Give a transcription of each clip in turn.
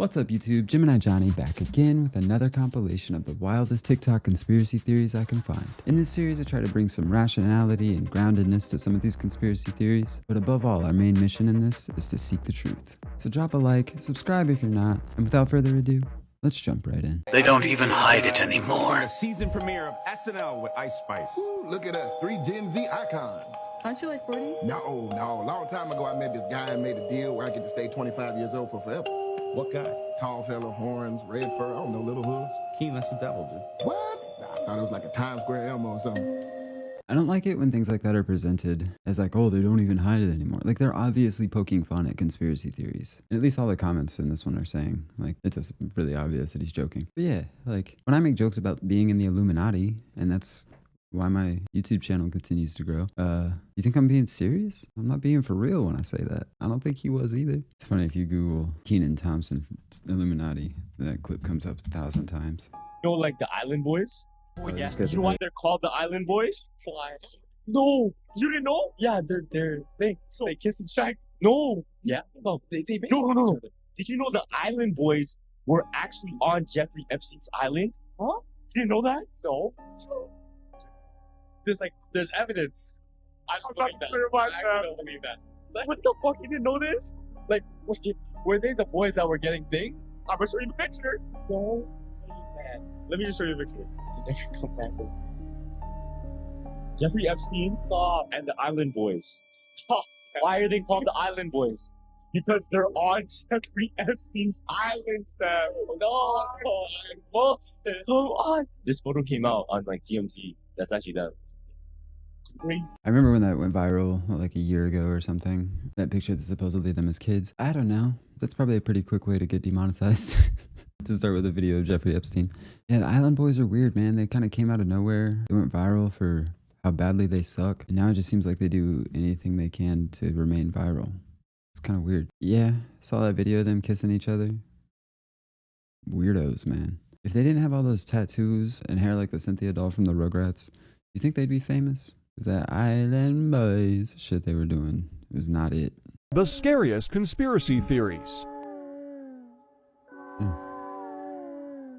What's up YouTube, Gemini Johnny back again with another compilation of the wildest TikTok conspiracy theories I can find. In this series I try to bring some rationality and groundedness to some of these conspiracy theories, but above all our main mission in this is to seek the truth. So drop a like, subscribe if you're not, and without further ado, let's jump right in. They don't even hide it anymore. The season premiere of SNL with Ice Spice. Ooh, look at us, 3 Gen Z icons. Aren't you like 40? No. Long time ago, I met this guy and made a deal where I get to stay 25 years old for forever. What guy? Tall fella, horns, red fur, I don't know, little hoods. Keen, that's the devil, dude. What? I thought it was like a Times Square Elmo or something. I don't like it when things like that are presented as like, oh, they don't even hide it anymore. Like they're obviously poking fun at conspiracy theories. And at least all the comments in this one are saying, like, it's just really obvious that he's joking. But yeah, like when I make jokes about being in the Illuminati, and that's why my YouTube channel continues to grow, you think I'm being serious? I'm not being for real when I say that. I don't think he was either. It's funny if you Google Kenan Thompson Illuminati, that clip comes up 1,000 times. You know, like the Island Boys? Oh, Yeah. these guys You know are why they're called the Island Boys? Why? No, you didn't know? Yeah, they kiss and shag. No, yeah, no, they no. Did you know the Island Boys were actually on Jeffrey Epstein's island? Huh? You didn't know that? No. There's evidence. I don't believe that. I don't believe that. Like, what the fuck? You didn't know this? Like, were they the boys that were getting big? I'm gonna show you the picture. No, man. Let me just show you the picture. You never come back. Jeffrey Epstein and the Island Boys. Stop. Why are they called the Island Boys? Because they're on Jeffrey Epstein's island, fam. No, bullshit. Come on. This photo came out on like TMZ. That's actually that. Crazy. I remember when that went viral like a year ago or something. That picture that supposedly them as kids. I don't know. That's probably a pretty quick way to get demonetized. To start with a video of Jeffrey Epstein. Yeah, the Island Boys are weird, man. They kind of came out of nowhere. They went viral for how badly they suck. And now it just seems like they do anything they can to remain viral. It's kind of weird. Yeah, saw that video of them kissing each other. Weirdos, man. If they didn't have all those tattoos and hair like the Cynthia doll from the Rugrats, you think they'd be famous? Because that Island Boys shit they were doing was not it. The scariest conspiracy theories.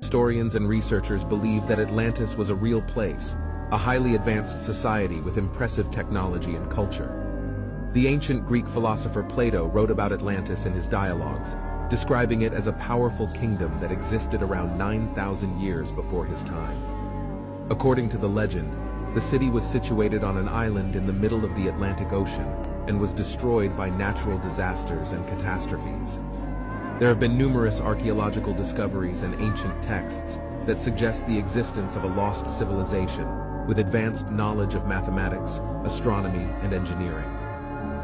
Historians and researchers believe that Atlantis was a real place, a highly advanced society with impressive technology and culture. The ancient Greek philosopher Plato wrote about Atlantis in his dialogues, describing it as a powerful kingdom that existed around 9,000 years before his time. According to the legend, the city was situated on an island in the middle of the Atlantic Ocean and was destroyed by natural disasters and catastrophes. There have been numerous archaeological discoveries and ancient texts that suggest the existence of a lost civilization with advanced knowledge of mathematics, astronomy, and engineering.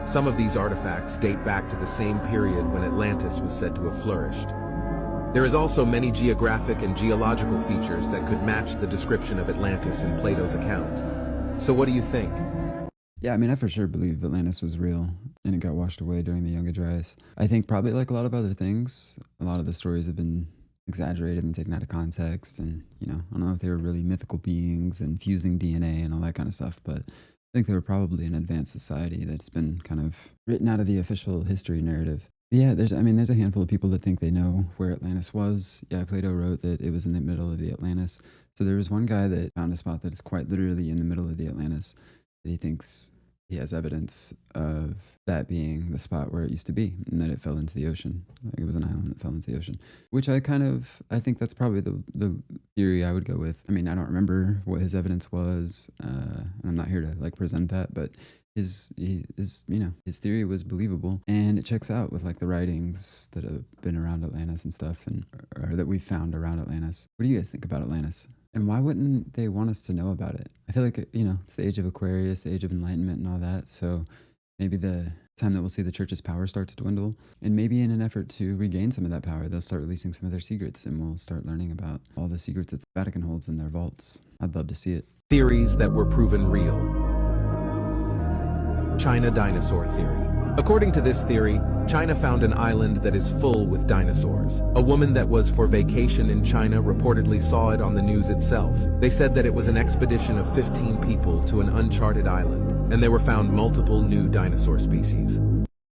Some of these artifacts date back to the same period when Atlantis was said to have flourished. There is also many geographic and geological features that could match the description of Atlantis in Plato's account. So what do you think? Yeah, I mean, I for sure believe Atlantis was real and it got washed away during the Young Dryas. I think probably like a lot of other things, a lot of the stories have been exaggerated and taken out of context. And, you know, I don't know if they were really mythical beings and fusing DNA and all that kind of stuff, but I think they were probably an advanced society that's been kind of written out of the official history narrative. But yeah, there's a handful of people that think they know where Atlantis was. Yeah, Plato wrote that it was in the middle of the Atlantis. So there was one guy that found a spot that is quite literally in the middle of the Atlantis that he thinks he has evidence of that being the spot where it used to be and that it fell into the ocean. Like it was an island that fell into the ocean, which I think that's probably the theory I would go with. I mean, I don't remember what his evidence was, and I'm not here to like present that, but his theory was believable and it checks out with like the writings that have been around Atlantis and stuff or that we found around Atlantis. What do you guys think about Atlantis? And why wouldn't they want us to know about it? I feel like, you know, it's the age of Aquarius, the age of enlightenment and all that. So maybe the time that we'll see the church's power start to dwindle, and maybe in an effort to regain some of that power, they'll start releasing some of their secrets and we'll start learning about all the secrets that the Vatican holds in their vaults. I'd love to see it. Theories that were proven real. China dinosaur theory. According to this theory, China found an island that is full with dinosaurs. A woman that was for vacation in China reportedly saw it on the news itself. They said that it was an expedition of 15 people to an uncharted island, and there were found multiple new dinosaur species.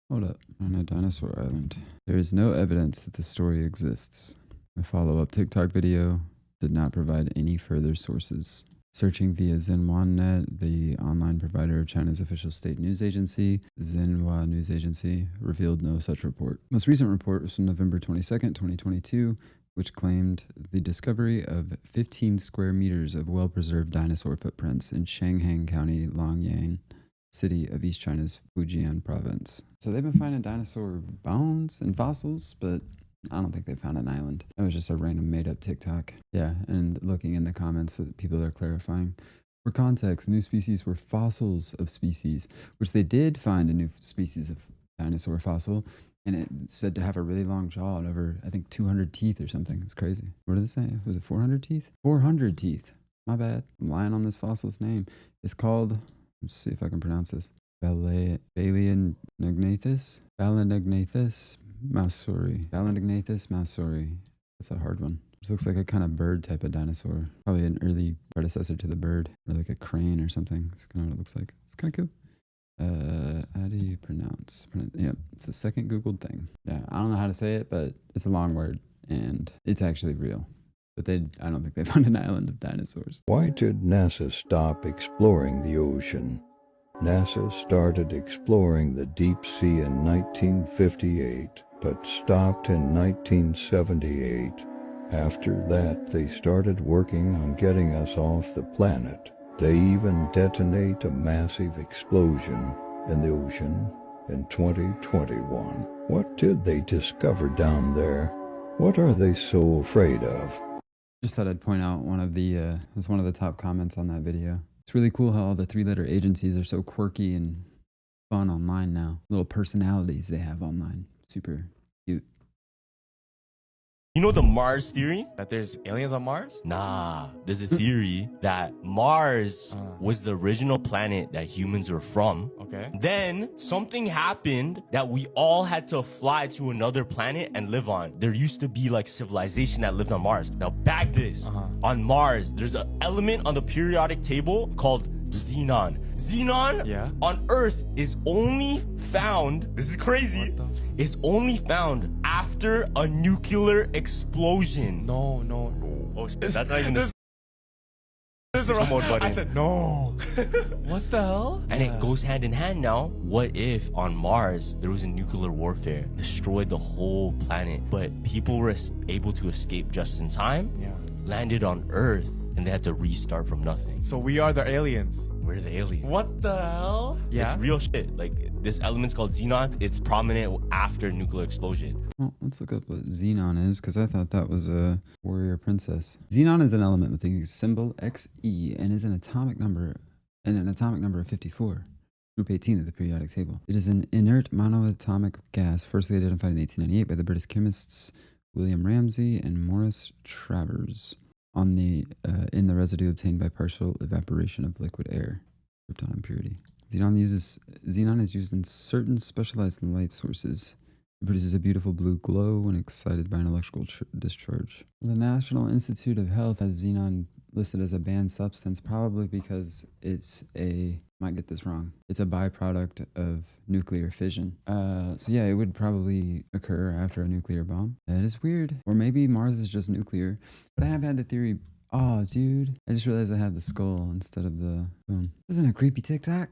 Hold up. On a dinosaur island. There is no evidence that the story exists. The follow-up TikTok video did not provide any further sources. Searching via XinhuaNet, the online provider of China's official state news agency, Xinhua News Agency, revealed no such report. Most recent report was from November 22nd, 2022, which claimed the discovery of 15 square meters of well-preserved dinosaur footprints in Shanghang County, Longyang City of East China's Fujian province. So they've been finding dinosaur bones and fossils, but I don't think they found an island. That was just a random made-up TikTok. Yeah, and looking in the comments, people are clarifying. For context, new species were fossils of species, which they did find a new species of dinosaur fossil, and it said to have a really long jaw and over, I think, 200 teeth or something. It's crazy. What did it say? Was it 400 teeth? 400 teeth. My bad. I'm lying on this fossil's name. It's called, let's see if I can pronounce this, Balaenognathus mausori. Balaenognathus mausori. That's a hard one. This looks like a kind of bird type of dinosaur. Probably an early predecessor to the bird, or like a crane or something. That's kind of what it looks like. It's kind of cool. How do you pronounce? Yeah, it's the second Googled thing. Yeah, I don't know how to say it, but it's a long word, and it's actually real. But I don't think they found an island of dinosaurs. Why did NASA stop exploring the ocean? NASA started exploring the deep sea in 1958, but stopped in 1978. After that, they started working on getting us off the planet. They even detonate a massive explosion in the ocean in 2021. What did they discover down there? What are they so afraid of? Just thought I'd point out one of the top comments on that video. It's really cool how all the three-letter agencies are so quirky and fun online now. Little personalities they have online. Super cute. You know the Mars theory? That there's aliens on Mars? Nah, there's a theory that Mars was the original planet that humans were from. Okay. Then something happened that we all had to fly to another planet and live on. There used to be like civilization that lived on Mars. Now back this. On Mars, there's an element on the periodic table called xenon. Xenon on Earth is only found, this is crazy, is only found after a nuclear explosion. No. Oh shit, that's not even the This is the wrong button. I said no. What the hell? And it goes hand in hand now. What if on Mars there was a nuclear warfare, destroyed the whole planet, but people were able to escape just in time, landed on Earth, and they had to restart from nothing. So we are the aliens. We're the aliens. What the hell? Yeah. It's real shit. Like, this element's called xenon. It's prominent after nuclear explosion. Well, let's look up what xenon is, because I thought that was a warrior princess. Xenon is an element with the symbol Xe and is an atomic number of 54. Group 18 of the periodic table. It is an inert monoatomic gas, firstly identified in 1898 by the British chemists William Ramsay and Morris Travers in the residue obtained by partial evaporation of liquid air. Krypton impurity. Xenon is used in certain specialized light sources. It produces a beautiful blue glow when excited by an electrical discharge. The National Institute of Health has xenon listed as a banned substance, probably because might get this wrong, it's a byproduct of nuclear fission. So yeah, it would probably occur after a nuclear bomb. That is weird. Or maybe Mars is just nuclear. But I have had the theory, oh dude, I just realized I had the skull instead of the boom. This isn't a creepy TikTok.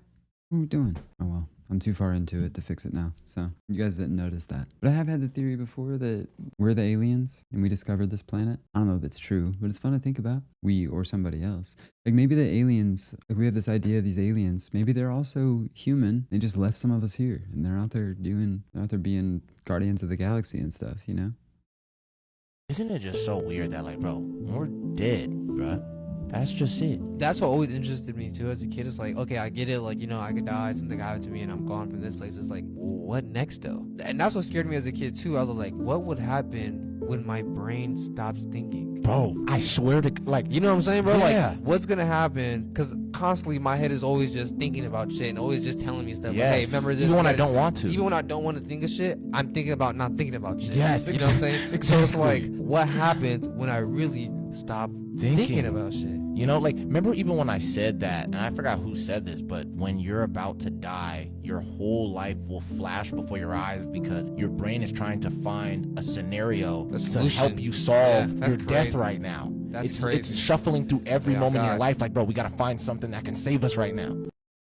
What are we doing? Oh well, I'm too far into it to fix it now. So you guys didn't notice that. But I have had the theory before that we're the aliens and we discovered this planet. I don't know if it's true, but it's fun to think about. We or somebody else. Like maybe the aliens, like we have this idea of these aliens, maybe they're also human. They just left some of us here and they're out there being Guardians of the Galaxy and stuff, you know? Isn't it just so weird that, like, bro, we're dead, bro. That's just it. That's what always interested me too as a kid. It's like, okay, I get it, like, you know, I could die, something happened to me and I'm gone from this place. It's like, what next though? And that's what scared me as a kid too. I was like, what would happen when my brain stops thinking? Bro, I swear to, like, you know what I'm saying, bro? Yeah. Like, what's gonna happen? Because constantly my head is always just thinking about shit and always just telling me stuff. Yes. Like, hey, remember this? Even when I don't want to. Even when I don't want to think of shit, I'm thinking about not thinking about shit. Yes, you know what I'm saying? Exactly. So it's like, what happens when I really stop thinking about shit? You know, like, remember even when I said that, and I forgot who said this, but when you're about to die, your whole life will flash before your eyes because your brain is trying to find a scenario to help you solve your death right now. It's shuffling through every moment in your life, like, bro, we gotta find something that can save us right now.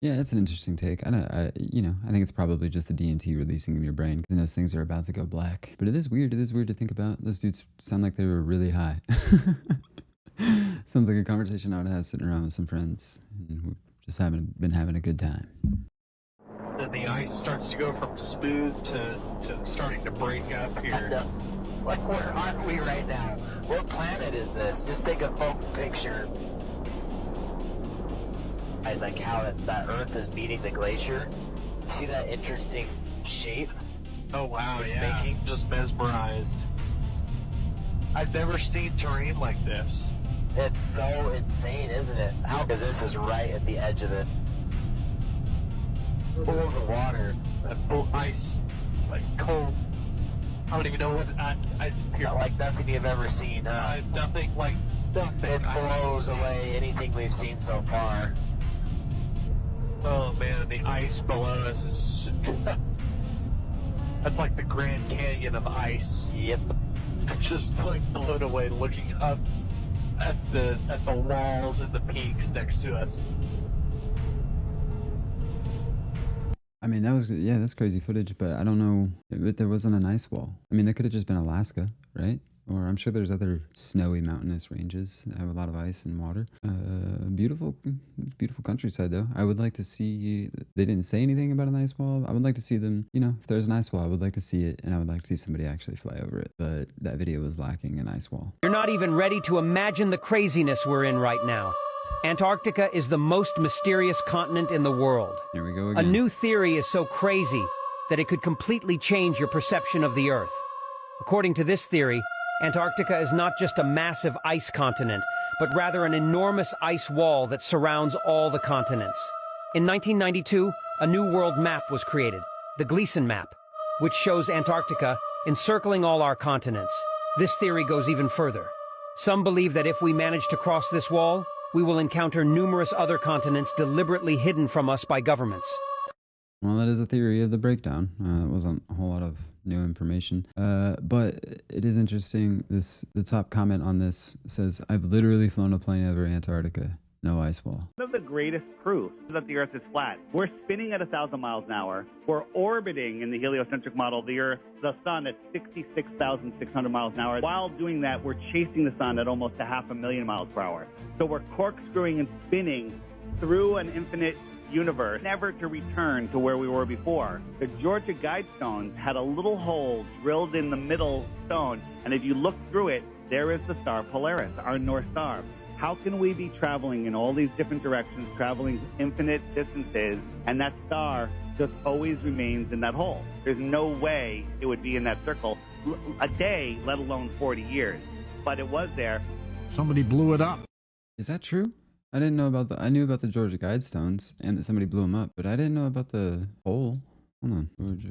Yeah, that's an interesting take. I think it's probably just the DMT releasing in your brain because those things are about to go black. But it is weird. It is weird to think about. Those dudes sound like they were really high. Sounds like a conversation I would have sitting around with some friends, and we've just been having a good time. Then the ice starts to go from smooth to starting to break up here. Like, where aren't we right now? What planet is this? Just take a folk picture. I like how that Earth is meeting the glacier. You see that interesting shape? Oh wow, it's yeah. making? Just mesmerized. I've never seen terrain like this. It's so insane, isn't it? How? Because this is right at the edge of it. It's pools of water. Full ice. Like cold. I don't even know what Not like nothing you've ever seen, huh? Nothing like nothing. It blows away anything we've seen so far. Oh man, the ice below us is that's like the Grand Canyon of ice. Yep. Just like blown away looking up at the walls and the peaks next to us. I mean, that's crazy footage, but I don't know. But there wasn't an ice wall. I mean, that could have just been Alaska, right? Or I'm sure there's other snowy mountainous ranges that have a lot of ice and water. Beautiful countryside though. I would like to see, they didn't say anything about an ice wall. I would like to see them, if there's an ice wall, I would like to see it, and I would like to see somebody actually fly over it. But that video was lacking an ice wall. You're not even ready to imagine the craziness we're in right now. Antarctica is the most mysterious continent in the world. Here we go again. A new theory is so crazy that it could completely change your perception of the Earth. According to this theory, Antarctica is not just a massive ice continent, but rather an enormous ice wall that surrounds all the continents. In 1992, a new world map was created, the Gleason map, which shows Antarctica encircling all our continents. This theory goes even further. Some believe that if we manage to cross this wall, we will encounter numerous other continents deliberately hidden from us by governments. Well, that is a theory of the breakdown. It wasn't a whole lot of new information. But it is interesting. The top comment on this says, I've literally flown a plane over Antarctica. No ice wall. One of the greatest proofs that the Earth is flat. We're spinning at 1,000 miles an hour. We're orbiting in the heliocentric model of the Earth, the sun at 66,600 miles an hour. While doing that, we're chasing the sun at almost 500,000 miles per hour. So we're corkscrewing and spinning through an infinite universe, never to return to where we were before. The Georgia Guidestones had a little hole drilled in the middle stone, and if you look through it, there is the star Polaris, our North Star. How can we be traveling in all these different directions, traveling infinite distances, and that star just always remains in that hole? There's no way it would be in that circle a day, let alone 40 years. But it was there. Somebody blew it up. Is that true? I didn't know about I knew about the Georgia Guidestones and that somebody blew them up, but I didn't know about the hole. Hold on. Georgia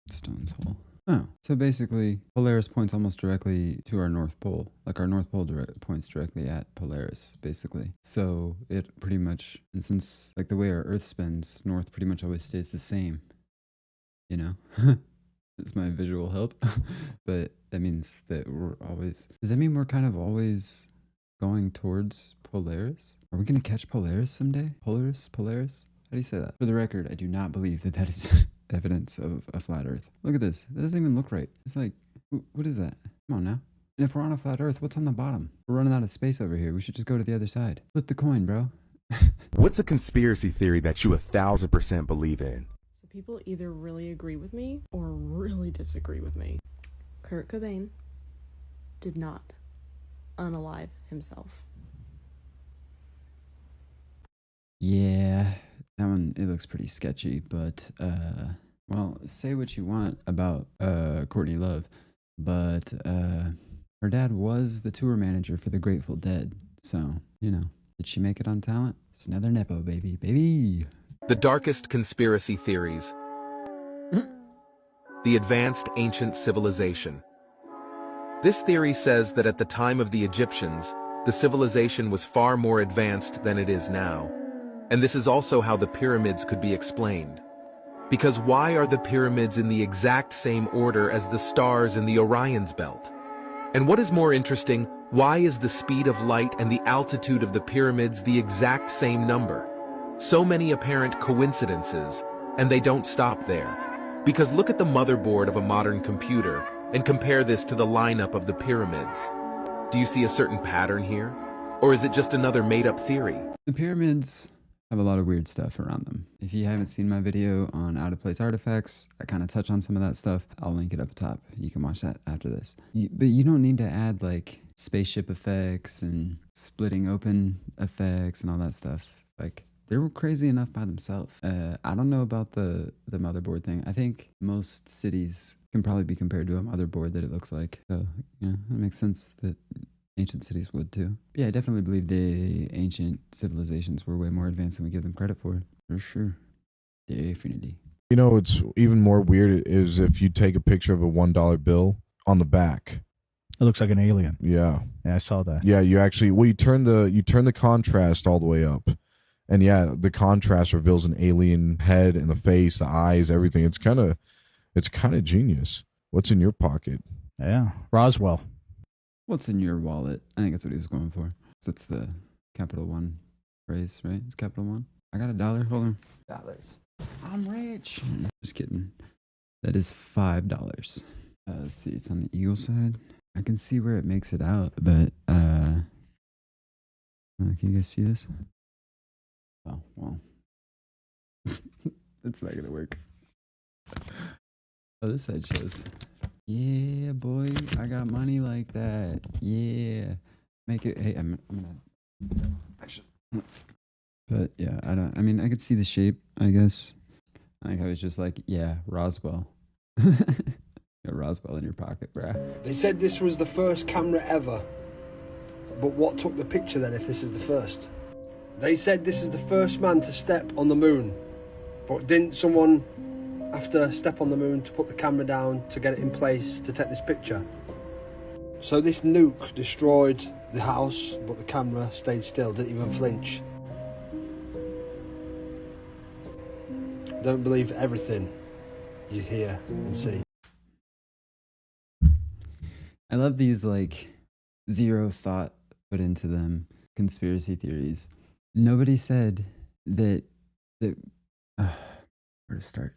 Guidestones hole. Oh, so basically Polaris points almost directly to our North Pole. Like our North Pole points directly at Polaris, basically. So it pretty much, and since like the way our Earth spins, North pretty much always stays the same. It's my visual help. But that means that we're always, does that mean we're kind of always going towards Polaris? Are we going to catch Polaris someday? Polaris? How do you say that? For the record, I do not believe that is evidence of a flat Earth. Look at this. That doesn't even look right. It's like, what is that? Come on now. And if we're on a flat Earth, what's on the bottom? We're running out of space over here. We should just go to the other side. Flip the coin, bro. What's a conspiracy theory that you 1,000% believe in? So people either really agree with me or really disagree with me. Kurt Cobain did not unalive himself. Yeah, that one, it looks pretty sketchy, but, well, say what you want about Courtney Love, but her dad was the tour manager for the Grateful Dead, so, did she make it on talent? It's another Nepo baby. The darkest conspiracy theories. The advanced ancient civilization. This theory says that at the time of the Egyptians, the civilization was far more advanced than it is now. And this is also how the pyramids could be explained. Because why are the pyramids in the exact same order as the stars in the Orion's belt? And what is more interesting, why is the speed of light and the altitude of the pyramids the exact same number? So many apparent coincidences, and they don't stop there. Because look at the motherboard of a modern computer and compare this to the lineup of the pyramids. Do you see a certain pattern here? Or is it just another made-up theory? The pyramids have a lot of weird stuff around them. If you haven't seen my video on out-of-place artifacts, I kind of touch on some of that stuff. I'll link it up top. You can watch that after this. But you don't need to add like spaceship effects and splitting open effects and all that stuff. Like, they were crazy enough by themselves. I don't know about the motherboard thing. I think most cities can probably be compared to a motherboard that it looks like. So, you know, it makes sense that ancient cities would too. Yeah, I definitely believe the ancient civilizations were way more advanced than we give them credit for sure. Definitely. You know, it's even more weird is if you take a picture of a $1 bill on the back. It looks like an alien. Yeah. Yeah, I saw that. Yeah, you actually, well, you turn the contrast all the way up. And yeah, the contrast reveals an alien head and the face, the eyes, everything. It's kind of genius. What's in your pocket? Yeah, Roswell. What's in your wallet? I think that's what he was going for. So that's the Capital One phrase, right? It's Capital One. I got $1. Hold on. Dollars. I'm rich. Just kidding. That is $5. Let's see. It's on the eagle side. I can see where it makes it out, but can you guys see this? Oh, well. It's not gonna work. Oh, this side shows. Yeah, boy, I got money like that. Yeah, make it. Hey, I'm gonna actually. But yeah, I mean, I could see the shape. I guess. I think I was just like, yeah, Roswell. Got Roswell in your pocket, bruh. They said this was the first camera ever. But what took the picture then if this is the first? They said this is the first man to step on the moon. But didn't someone have to step on the moon to put the camera down to get it in place to take this picture? So this nuke destroyed the house, but the camera stayed still, didn't even flinch. Don't believe everything you hear and see. I love these like zero thought put into them conspiracy theories. Nobody said that where to start?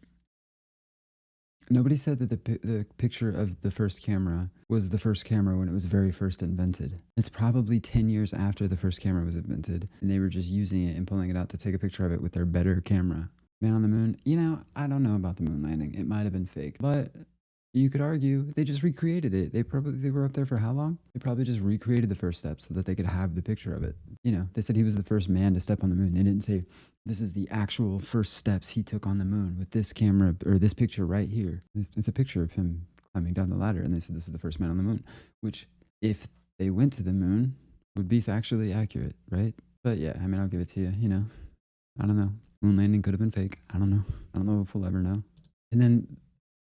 Nobody said that the picture of the first camera was the first camera when it was very first invented. It's probably 10 years after the first camera was invented, and they were just using it and pulling it out to take a picture of it with their better camera. Man on the moon, you know, I don't know about the moon landing. It might have been fake, but you could argue they just recreated it. They were up there for how long? They probably just recreated the first step so that they could have the picture of it. You know, they said he was the first man to step on the moon. They didn't say this is the actual first steps he took on the moon with this camera or this picture right here. It's a picture of him climbing down the ladder, and they said this is the first man on the moon, which if they went to the moon would be factually accurate, right? But yeah, I mean, I'll give it to you. You know, I don't know. Moon landing could have been fake. I don't know. I don't know if we'll ever know. And then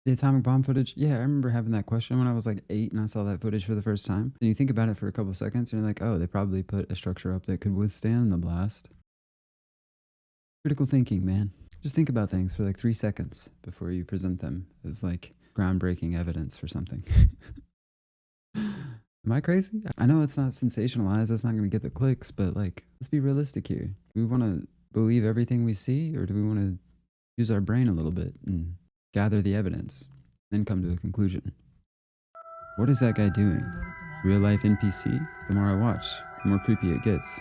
the atomic bomb footage, yeah, I remember having that question when I was like 8 and I saw that footage for the first time. And you think about it for a couple of seconds and you're like, oh, they probably put a structure up that could withstand the blast. Critical thinking, man. Just think about things for like 3 seconds before you present them as like groundbreaking evidence for something. Am I crazy? I know it's not sensationalized, that's not going to get the clicks, but like, let's be realistic here. Do we want to believe everything we see, or do we want to use our brain a little bit and gather the evidence, then come to a conclusion? What is that guy doing? Real life NPC? The more I watch, the more creepy it gets.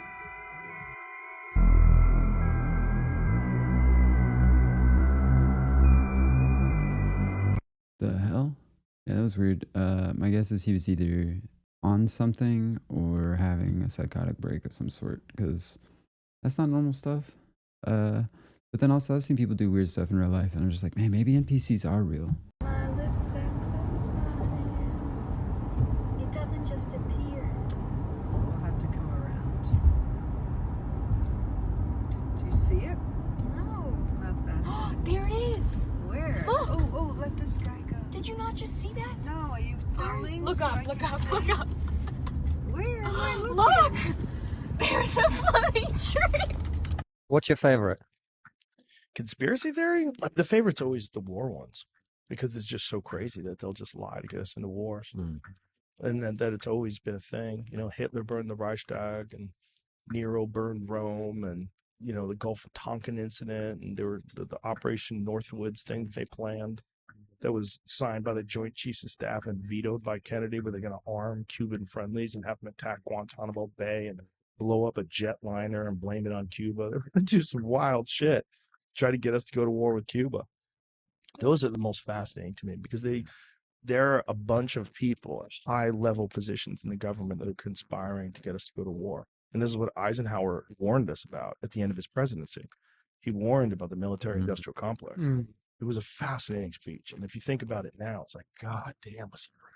The hell? Yeah, that was weird. My guess is he was either on something or having a psychotic break of some sort, because that's not normal stuff. But then also I've seen people do weird stuff in real life and I'm just like, man, maybe NPCs are real. It doesn't just appear. So we'll have to come around. Do you see it? No. It's not that. There it is. Where? Look. Oh, let this guy go. Did you not just see that? No, are you filming? Look up, look up, look up. Where? Look! There's a floating tree! What's your favorite? Conspiracy theory? The favorite's always the war ones because it's just so crazy that they'll just lie to get us into wars. And that it's always been a thing. You know, Hitler burned the Reichstag and Nero burned Rome and, you know, the Gulf of Tonkin incident and there were the Operation Northwoods thing that they planned that was signed by the Joint Chiefs of Staff and vetoed by Kennedy where they're going to arm Cuban friendlies and have them attack Guantanamo Bay and blow up a jetliner and blame it on Cuba. They're going to do some wild shit. Try to get us to go to war with Cuba. Those are the most fascinating to me because there are a bunch of people at high-level positions in the government that are conspiring to get us to go to war. And this is what Eisenhower warned us about at the end of his presidency. He warned about the military-industrial complex. It was a fascinating speech. And if you think about it now, it's like, God damn, was he right?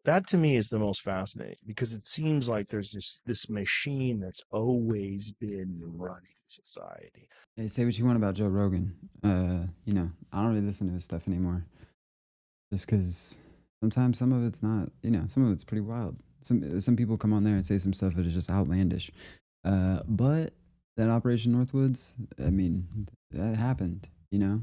That to me is the most fascinating because it seems like there's just this machine that's always been running society. Hey, say what you want about Joe Rogan. You know, I don't really listen to his stuff anymore. Just because sometimes some of it's not, you know, some of it's pretty wild. Some people come on there and say some stuff that is just outlandish. But that Operation Northwoods, I mean, that happened, you know?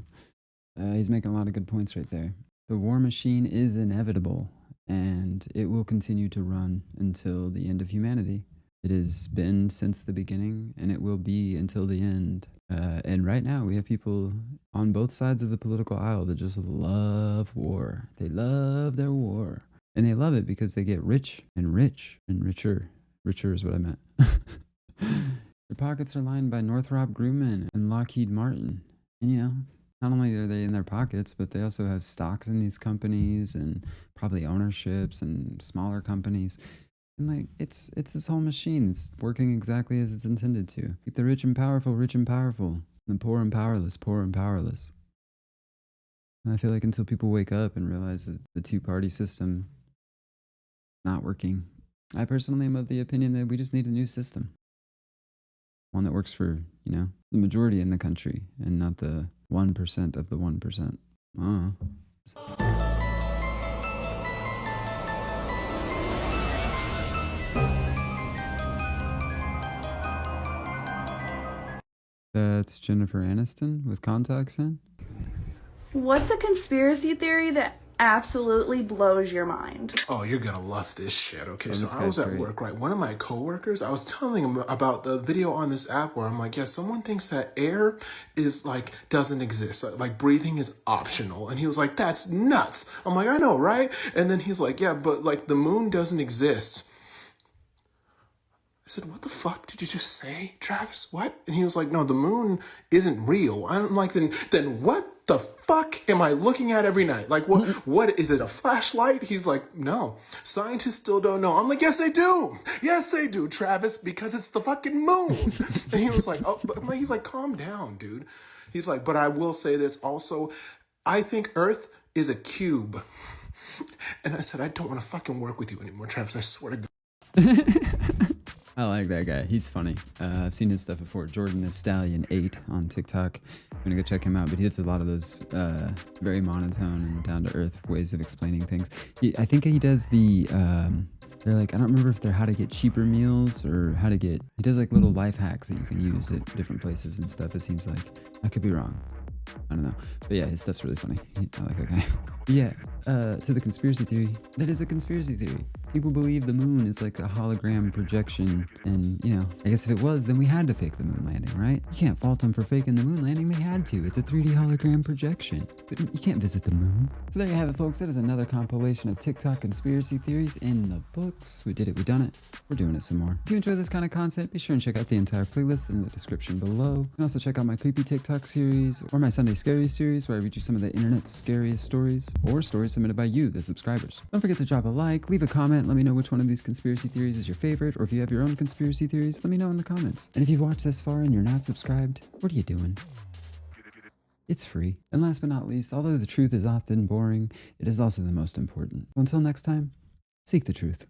He's making a lot of good points right there. The war machine is inevitable, and it will continue to run until the end of humanity. It has been since the beginning, and it will be until the end. And right now, we have people on both sides of the political aisle that just love war. They love their war. And they love it because they get rich and richer. Richer is what I meant. Their pockets are lined by Northrop Grumman and Lockheed Martin. And, you know, not only are they in their pockets, but they also have stocks in these companies and probably ownerships and smaller companies. And like, it's this whole machine. It's working exactly as it's intended to. Keep the rich and powerful, and the poor and powerless, poor and powerless. And I feel like until people wake up and realize that the two-party system is not working, I personally am of the opinion that we just need a new system. One that works for, you know, the majority in the country and not the 1% of the 1%. That's Jennifer Aniston with contacts in. What's a conspiracy theory that absolutely blows your mind? Oh, you're gonna love this shit. Okay, Oh, so this I was guy's at great. work, right? One of my coworkers, I was telling him about the video on this app where I'm like, yeah, someone thinks that air is like doesn't exist, like breathing is optional, and he was like, that's nuts. I'm like, I know, right? And then he's like, yeah, but like the moon doesn't exist. I said, what the fuck did you just say, Travis? What? And he was like, no, the moon isn't real. I'm like, then what the fuck am I looking at every night? Like, what is it, a flashlight? He's like, no, scientists still don't know. I'm like, yes, they do. Yes, they do, Travis, because it's the fucking moon. And he was like, oh, but he's like, calm down, dude. He's like, but I will say this also. I think Earth is a cube. And I said, I don't want to fucking work with you anymore, Travis. I swear to God. I like that guy. He's funny. I've seen his stuff before. Jordan the Stallion 8 on TikTok. I'm gonna go check him out. But he does a lot of those very monotone and down to earth ways of explaining things. I think he does the. They're like, I don't remember if they're how to get cheaper meals or how to get. He does like little life hacks that you can use at different places and stuff. It seems like I could be wrong. I don't know. But yeah, his stuff's really funny. I like that guy. But yeah, to the conspiracy theory, that is a conspiracy theory. People believe the moon is like a hologram projection. And, you know, I guess if it was, then we had to fake the moon landing, right? You can't fault them for faking the moon landing. They had to. It's a 3D hologram projection. But you can't visit the moon. So there you have it, folks. That is another compilation of TikTok conspiracy theories in the books. We did it. We done it. We're doing it some more. If you enjoy this kind of content, be sure and check out the entire playlist in the description below. You can also check out my creepy TikTok series or my Sunday Scary series where I read you some of the internet's scariest stories or stories submitted by you, the subscribers. Don't forget to drop a like, leave a comment, let me know which one of these conspiracy theories is your favorite, or if you have your own conspiracy theories, let me know in the comments. And if you've watched this far and you're not subscribed, what are you doing? It's free. And last but not least, although the truth is often boring, it is also the most important. Until next time, seek the truth.